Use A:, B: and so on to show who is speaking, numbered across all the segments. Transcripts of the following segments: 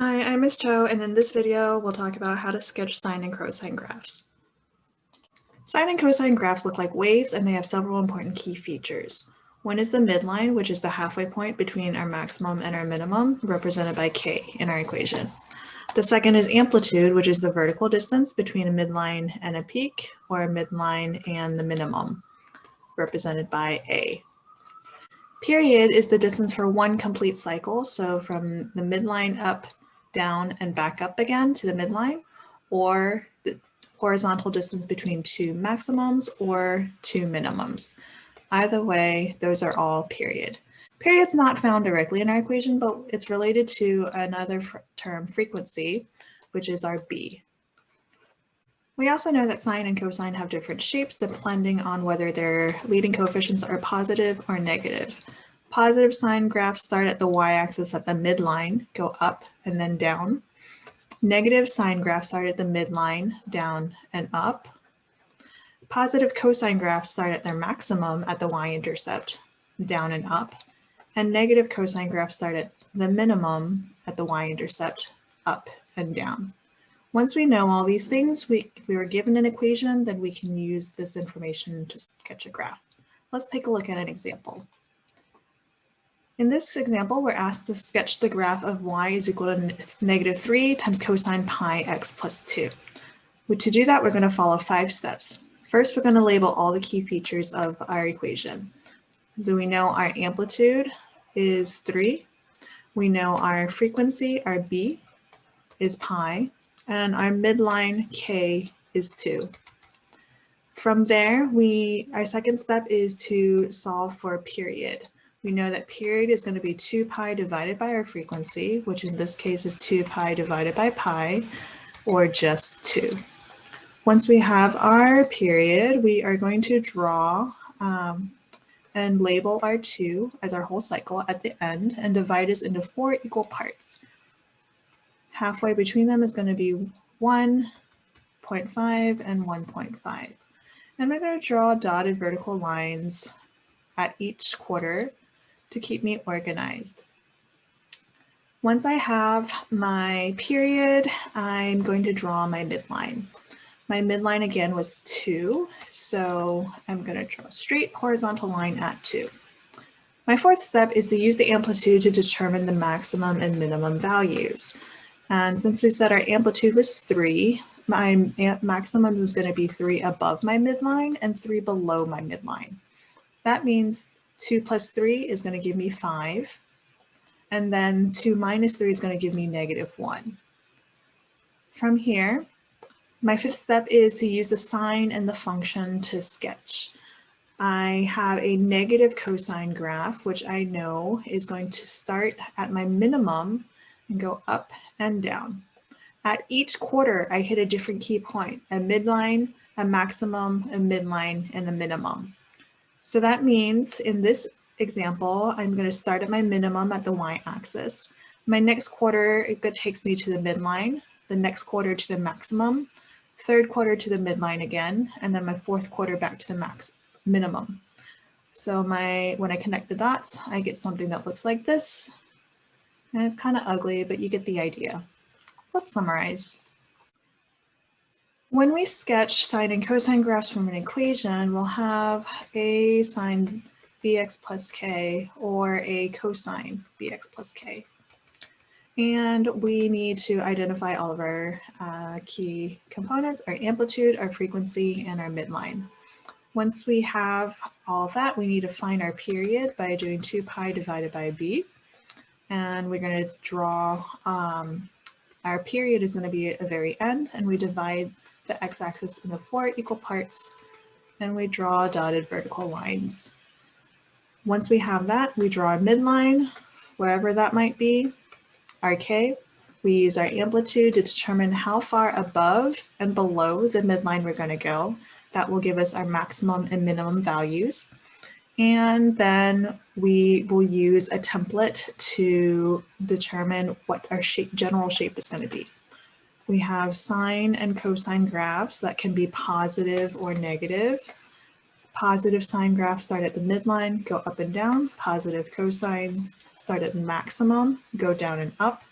A: Hi, I'm Ms. Cho, and in this video, we'll talk about how to sketch sine and cosine graphs. Sine and cosine graphs look like waves, and they have several important key features. One is the midline, which is the halfway point between our maximum and our minimum, represented by k in our equation. The second is amplitude, which is the vertical distance between a midline and a peak, or a midline and the minimum, represented by a. Period is the distance for one complete cycle, so from the midline up, down, and back up again to the midline, or the horizontal distance between two maximums or two minimums. Either way, those are all period. Period's not found directly in our equation, but it's related to another term, frequency, which is our b. We also know that sine and cosine have different shapes depending on whether their leading coefficients are positive or negative. Positive sine graphs start at the y-axis at the midline, go up and then down. Negative sine graphs start at the midline, down and up. Positive cosine graphs start at their maximum at the y-intercept, down and up. And negative cosine graphs start at the minimum at the y-intercept, up and down. Once we know all these things, if we were given an equation, then we can use this information to sketch a graph. Let's take a look at an example. In this example, we're asked to sketch the graph of y is equal to -3 times cosine pi x plus 2. To do that, we're going to follow 5 steps. First, we're going to label all the key features of our equation. So we know our amplitude is 3. We know our frequency, our b, is pi. And our midline k is 2. From there, our second step is to solve for period. We know that period is going to be 2 pi divided by our frequency, which in this case is 2 pi divided by pi, or just 2. Once we have our period, we are going to draw and label our 2 as our whole cycle at the end and divide this into 4 equal parts. Halfway between them is going to be 1.5 and 1.5. And we're going to draw dotted vertical lines at each quarter to keep me organized. Once I have my period, I'm going to draw my midline. My midline again was 2, so I'm going to draw a straight horizontal line at 2. My fourth step is to use the amplitude to determine the maximum and minimum values. And since we said our amplitude was 3, my maximum is going to be 3 above my midline and 3 below my midline. That means 2 plus 3 is going to give me 5. And then 2 minus 3 is going to give me -1. From here, my fifth step is to use the sine and the function to sketch. I have a negative cosine graph, which I know is going to start at my minimum and go up and down. At each quarter, I hit a different key point, a midline, a maximum, a midline, and a minimum. So that means in this example, I'm going to start at my minimum at the y-axis. My next quarter, it takes me to the midline, the next quarter to the maximum, third quarter to the midline again, and then my fourth quarter back to the minimum. So when I connect the dots, I get something that looks like this. And it's kind of ugly, but you get the idea. Let's summarize. When we sketch sine and cosine graphs from an equation, we'll have a sine bx plus k or a cosine bx plus k. And we need to identify all of our key components, our amplitude, our frequency, and our midline. Once we have all of that, we need to find our period by doing 2 pi divided by b. And we're going to draw, our period is going to be at the very end, and we divide the x-axis into 4 equal parts, and we draw dotted vertical lines. Once we have that, we draw a midline, wherever that might be, our k. We use our amplitude to determine how far above and below the midline we're going to go. That will give us our maximum and minimum values. And then we will use a template to determine what our general shape is going to be. We have sine and cosine graphs that can be positive or negative. Positive sine graphs start at the midline, go up and down. Positive cosines start at the maximum, go down and up.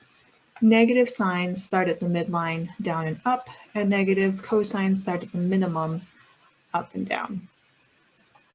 A: Negative sines start at the midline down and up, and negative cosines start at the minimum up and down.